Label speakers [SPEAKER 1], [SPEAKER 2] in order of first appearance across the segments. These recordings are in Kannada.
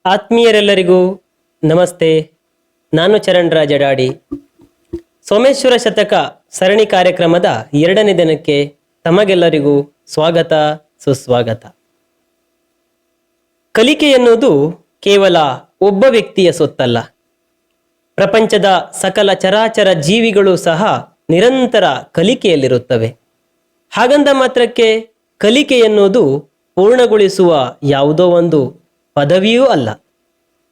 [SPEAKER 1] ಆತ್ಮೀಯರೆಲ್ಲರಿಗೂ ನಮಸ್ತೆ. ನಾನು ಚರಣ್ ರಾಜ್ ಅಡಾಡಿ. ಸೋಮೇಶ್ವರ ಶತಕ ಸರಣಿ ಕಾರ್ಯಕ್ರಮದ 2ನೇ ದಿನಕ್ಕೆ ತಮಗೆಲ್ಲರಿಗೂ ಸ್ವಾಗತ, ಸುಸ್ವಾಗತ. ಕಲಿಕೆ ಎನ್ನುವುದು ಕೇವಲ ಒಬ್ಬ ವ್ಯಕ್ತಿಯ ಸೊತ್ತಲ್ಲ. ಪ್ರಪಂಚದ ಸಕಲ ಚರಾಚರ ಜೀವಿಗಳು ಸಹ ನಿರಂತರ ಕಲಿಕೆಯಲ್ಲಿರುತ್ತವೆ. ಹಾಗಂದ ಮಾತ್ರಕ್ಕೆ ಕಲಿಕೆ ಎನ್ನುವುದು ಪೂರ್ಣಗೊಳಿಸುವ ಯಾವುದೋ ಒಂದು ಪದವಿಯೂ ಅಲ್ಲ.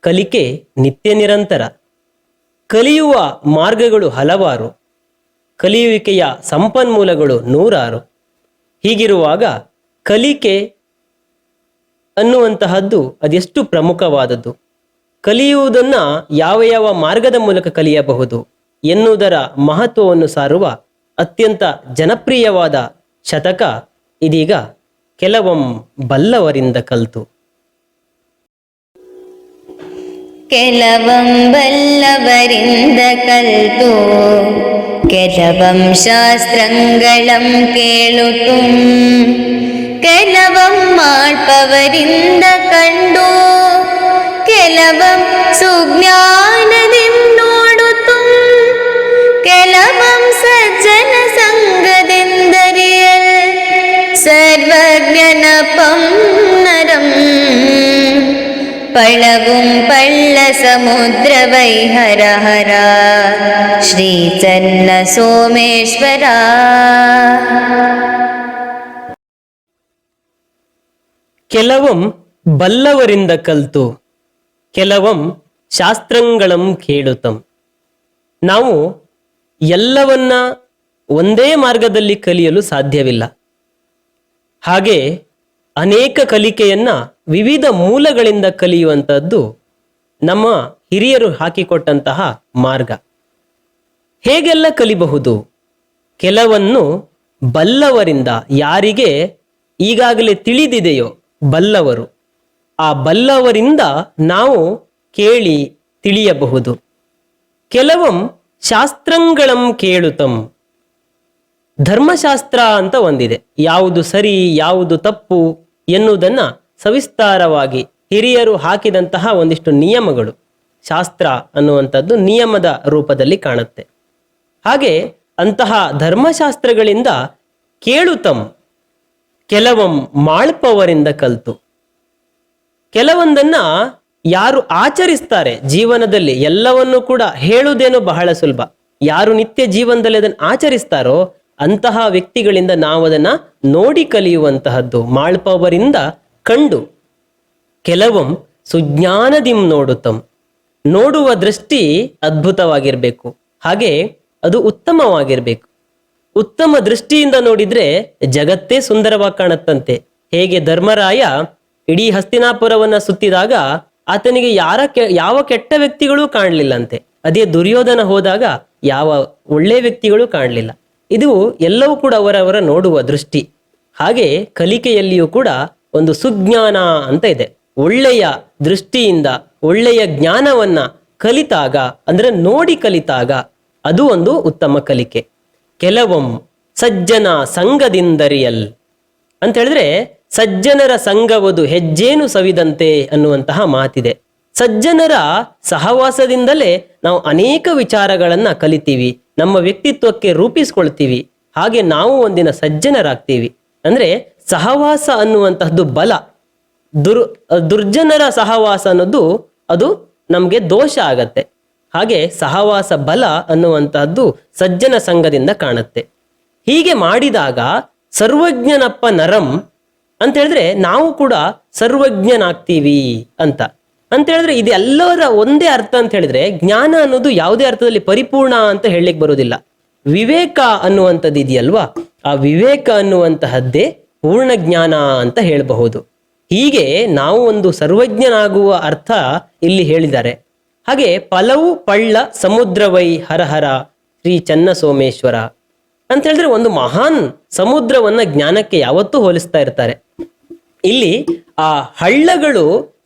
[SPEAKER 1] ಕಲಿಕೆ ನಿತ್ಯ ನಿರಂತರ. ಕಲಿಯುವ ಮಾರ್ಗಗಳು ಹಲವಾರು, ಕಲಿಯುವಿಕೆಯ ಸಂಪನ್ಮೂಲಗಳು ನೂರಾರು. ಹೀಗಿರುವಾಗ ಕಲಿಕೆ ಅನ್ನುವಂತಹದ್ದು ಅದೆಷ್ಟು ಪ್ರಮುಖವಾದದ್ದು, ಕಲಿಯುವುದನ್ನು ಯಾವ ಯಾವ ಮಾರ್ಗದ ಮೂಲಕ ಕಲಿಯಬಹುದು ಎನ್ನುವುದರ ಮಹತ್ವವನ್ನು ಸಾರುವ ಅತ್ಯಂತ ಜನಪ್ರಿಯವಾದ ಶತಕ ಇದೀಗ ಕೆಲವಂ ಬಲ್ಲವರಿಂದ ಕಲ್ತು.
[SPEAKER 2] ಕೆಲವಂ ಬಲ್ಲವರಿಂದ ಕಲ್ತು ಕೆಲವಂ ಶಾಸ್ತ್ರಗಳಂ ಕೇಳುತ್ತು, ಕೆಲವಂ ಮಾಡ್ಪವರಿಂದ ಕಂಡು ಕೆಲವಂ ಸುಜ್ಞಾನದಿಂ ನೋಡುತ್ತು, ಕೆಲವಂ ಸಜ್ಜನ ಸಂಗದಿಂದರಿಯಲ್ ಸರ್ವಜ್ಞನಪಂ ನರಂ ಪಳവും ಪಳ್ಳ ಸಮುದ್ರ ವೈಹರ ಹರ ಶ್ರೀ ಚನ್ನ ಸೋಮೇಶ್ವರ.
[SPEAKER 1] ಕೆಲವಂ ಬಲ್ಲವರಿಂದ ಕಲ್ತು ಕೆಲವಂ ಶಾಸ್ತ್ರಂಗಳಂ ಕೇಳುತ್ತಂ. ನಾವು ಎಲ್ಲವನ್ನ ಒಂದೇ ಮಾರ್ಗದಲ್ಲಿ ಕಲಿಯಲು ಸಾಧ್ಯವಿಲ್ಲ. ಹಾಗೆ ಅನೇಕ ಕಲಿಕೆಯನ್ನ ವಿವಿಧ ಮೂಲಗಳಿಂದ ಕಲಿಯುವಂಥದ್ದು ನಮ್ಮ ಹಿರಿಯರು ಹಾಕಿಕೊಟ್ಟಂತಹ ಮಾರ್ಗ. ಹೇಗೆಲ್ಲ ಕಲಿಬಹುದು? ಕೆಲವನ್ನು ಬಲ್ಲವರಿಂದ, ಯಾರಿಗೆ ಈಗಾಗಲೇ ತಿಳಿದಿದೆಯೋ ಬಲ್ಲವರು, ಆ ಬಲ್ಲವರಿಂದ ನಾವು ಕೇಳಿ ತಿಳಿಯಬಹುದು. ಕೆಲವಂ ಶಾಸ್ತ್ರಂಗಳಂ ಕೇಳುತ್ತಂ. ಧರ್ಮಶಾಸ್ತ್ರ ಅಂತ ಒಂದಿದೆ. ಯಾವುದು ಸರಿ ಯಾವುದು ತಪ್ಪು ಎನ್ನುವುದನ್ನು ಸವಿಸ್ತಾರವಾಗಿ ಹಿರಿಯರು ಹಾಕಿದಂತಹ ಒಂದಿಷ್ಟು ನಿಯಮಗಳು. ಶಾಸ್ತ್ರ ಅನ್ನುವಂಥದ್ದು ನಿಯಮದ ರೂಪದಲ್ಲಿ ಕಾಣುತ್ತೆ. ಹಾಗೆ ಅಂತಹ ಧರ್ಮಶಾಸ್ತ್ರಗಳಿಂದ ಕೇಳುತ್ತಂ. ಕೆಲವಂ ಮಾಳ್ಪವರಿಂದ ಕಲ್ತು. ಕೆಲವೊಂದನ್ನ ಯಾರು ಆಚರಿಸ್ತಾರೆ ಜೀವನದಲ್ಲಿ, ಎಲ್ಲವನ್ನೂ ಕೂಡ ಹೇಳುವುದೇನೋ ಬಹಳ ಸುಲಭ. ಯಾರು ನಿತ್ಯ ಜೀವನದಲ್ಲಿ ಅದನ್ನು ಆಚರಿಸ್ತಾರೋ ಅಂತಹ ವ್ಯಕ್ತಿಗಳಿಂದ ನಾವು ಅದನ್ನ ನೋಡಿ ಕಲಿಯುವಂತಹದ್ದು. ಮಾಳ್ಪವರಿಂದ ಕಂಡು. ಕೆಲವಂ ಸುಜ್ಞಾನದಿಂ ನೋಡುತ್ತಂ. ನೋಡುವ ದೃಷ್ಟಿ ಅದ್ಭುತವಾಗಿರ್ಬೇಕು, ಹಾಗೆ ಅದು ಉತ್ತಮವಾಗಿರ್ಬೇಕು. ಉತ್ತಮ ದೃಷ್ಟಿಯಿಂದ ನೋಡಿದ್ರೆ ಜಗತ್ತೇ ಸುಂದರವಾಗಿ ಕಾಣುತ್ತಂತೆ. ಹೇಗೆ ಧರ್ಮರಾಯ ಇಡೀ ಹಸ್ತಿನಾಪುರವನ್ನ ಸುತ್ತಿದಾಗ ಆತನಿಗೆ ಯಾವ ಕೆಟ್ಟ ವ್ಯಕ್ತಿಗಳೂ ಕಾಣಲಿಲ್ಲಂತೆ. ಅದೇ ದುರ್ಯೋಧನ ಹೋದಾಗ ಯಾವ ಒಳ್ಳೆ ವ್ಯಕ್ತಿಗಳು ಕಾಣಲಿಲ್ಲ. ಇದು ಎಲ್ಲವೂ ಕೂಡ ಅವರವರ ನೋಡುವ ದೃಷ್ಟಿ. ಹಾಗೆ ಕಲಿಕೆಯಲ್ಲಿಯೂ ಕೂಡ ಒಂದು ಸುಜ್ಞಾನ ಅಂತ ಇದೆ. ಒಳ್ಳೆಯ ದೃಷ್ಟಿಯಿಂದ ಒಳ್ಳೆಯ ಜ್ಞಾನವನ್ನ ಕಲಿತಾಗ, ಅಂದ್ರೆ ನೋಡಿ ಕಲಿತಾಗ ಅದು ಒಂದು ಉತ್ತಮ ಕಲಿಕೆ. ಕೆಲವಂ ಸಜ್ಜನ ಸಂಗದಿಂದರಿಯಲ್ ಅಂತ ಹೇಳಿದ್ರೆ, ಸಜ್ಜನರ ಸಂಗವದು ಹೆಜ್ಜೇನು ಸವಿದಂತೆ ಅನ್ನುವಂತಹ ಮಾತಿದೆ. ಸಜ್ಜನರ ಸಹವಾಸದಿಂದಲೇ ನಾವು ಅನೇಕ ವಿಚಾರಗಳನ್ನ ಕಲಿತೀವಿ, ನಮ್ಮ ವ್ಯಕ್ತಿತ್ವಕ್ಕೆ ರೂಪಿಸ್ಕೊಳ್ತೀವಿ. ಹಾಗೆ ನಾವು ಒಂದಿನ ಸಜ್ಜನರಾಗ್ತೀವಿ. ಅಂದ್ರೆ ಸಹವಾಸ ಅನ್ನುವಂತಹದ್ದು ಬಲ. ದುರ್ಜನರ ಸಹವಾಸ ಅನ್ನೋದು ಅದು ನಮ್ಗೆ ದೋಷ ಆಗತ್ತೆ. ಹಾಗೆ ಸಹವಾಸ ಬಲ ಅನ್ನುವಂತಹದ್ದು ಸಜ್ಜನ ಸಂಘದಿಂದ ಕಾಣುತ್ತೆ. ಹೀಗೆ ಮಾಡಿದಾಗ ಸರ್ವಜ್ಞನಪ್ಪ ನರಂ ಅಂತ ಹೇಳಿದ್ರೆ ನಾವು ಕೂಡ ಸರ್ವಜ್ಞನಾಗ್ತೀವಿ ಅಂತ ಹೇಳಿದ್ರೆ, ಇದೆಲ್ಲರ ಒಂದೇ ಅರ್ಥ ಅಂತ ಹೇಳಿದ್ರೆ, ಜ್ಞಾನ ಅನ್ನೋದು ಯಾವುದೇ ಅರ್ಥದಲ್ಲಿ ಪರಿಪೂರ್ಣ ಅಂತ ಹೇಳಲಿಕ್ಕೆ ಬರೋದಿಲ್ಲ. ವಿವೇಕ ಅನ್ನುವಂಥದ್ದು ಇದೆಯಲ್ವಾ, ಆ ವಿವೇಕ ಅನ್ನುವಂತಹದ್ದೇ ಪೂರ್ಣ ಜ್ಞಾನ ಅಂತ ಹೇಳಬಹುದು. ಹೀಗೆ ನಾವು ಒಂದು ಸರ್ವಜ್ಞನಾಗುವ ಅರ್ಥ ಇಲ್ಲಿ ಹೇಳಿದ್ದಾರೆ. ಹಾಗೆ ಫಲವು ಪಳ್ಳ ಸಮುದ್ರವೈ ಹರಹರ ಶ್ರೀ ಚನ್ನ ಸೋಮೇಶ್ವರ ಅಂತ ಹೇಳಿದ್ರೆ, ಒಂದು ಮಹಾನ್ ಸಮುದ್ರವನ್ನ ಜ್ಞಾನಕ್ಕೆ ಯಾವತ್ತೂ ಹೋಲಿಸ್ತಾ ಇರ್ತಾರೆ. ಇಲ್ಲಿ ಆ ಹಳ್ಳಗಳು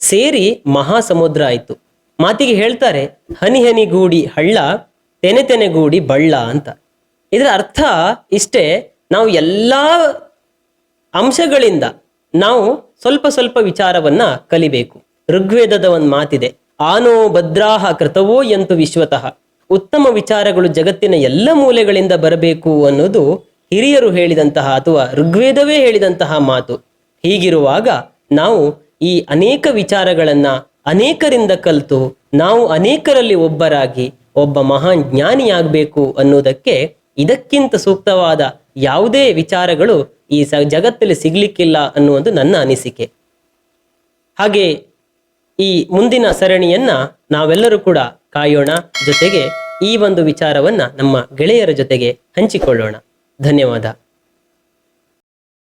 [SPEAKER 1] ಸೇರಿ ಮಹಾ ಸಮುದ್ರ ಆಯ್ತು. ಮಾತಿಗೆ ಹೇಳ್ತಾರೆ, ಹನಿ ಹನಿಗೂಡಿ ಹಳ್ಳ, ತೆನೆ ತೆನೆಗೂಡಿ ಬಳ್ಳ ಅಂತ. ಇದರ ಅರ್ಥ ಇಷ್ಟೇ, ನಾವು ಎಲ್ಲಾ ಅಂಶಗಳಿಂದ ನಾವು ಸ್ವಲ್ಪ ಸ್ವಲ್ಪ ವಿಚಾರವನ್ನ ಕಲಿಬೇಕು. ಋಗ್ವೇದದ ಒಂದು ಮಾತಿದೆ, ಆನೋ ಭದ್ರಾಹ ಕೃತವೋ ಎಂತು ವಿಶ್ವತಃ. ಉತ್ತಮ ವಿಚಾರಗಳು ಜಗತ್ತಿನ ಎಲ್ಲ ಮೂಲೆಗಳಿಂದ ಬರಬೇಕು ಅನ್ನೋದು ಹಿರಿಯರು ಹೇಳಿದಂತಹ ಅಥವಾ ಋಗ್ವೇದವೇ ಹೇಳಿದಂತಹ ಮಾತು. ಹೀಗಿರುವಾಗ ನಾವು ಈ ಅನೇಕ ವಿಚಾರಗಳನ್ನ ಅನೇಕರಿಂದ ಕಲಿತು ನಾವು ಅನೇಕರಲ್ಲಿ ಒಬ್ಬರಾಗಿ ಒಬ್ಬ ಮಹಾನ್ ಜ್ಞಾನಿಯಾಗಬೇಕು ಅನ್ನೋದಕ್ಕೆ ಇದಕ್ಕಿಂತ ಸೂಕ್ತವಾದ ಯಾವುದೇ ವಿಚಾರಗಳು ಈ ಜಗತ್ತಲ್ಲಿ ಸಿಗ್ಲಿಕ್ಕಿಲ್ಲ ಅನ್ನುವುದು ನನ್ನ ಅನಿಸಿಕೆ. ಹಾಗೆ ಈ ಮುಂದಿನ ಸರಣಿಯನ್ನ ನಾವೆಲ್ಲರೂ ಕೂಡ ಕಾಯೋಣ, ಜೊತೆಗೆ ಈ ಒಂದು ವಿಚಾರವನ್ನ ನಮ್ಮ ಗೆಳೆಯರ ಜೊತೆಗೆ ಹಂಚಿಕೊಳ್ಳೋಣ. ಧನ್ಯವಾದ.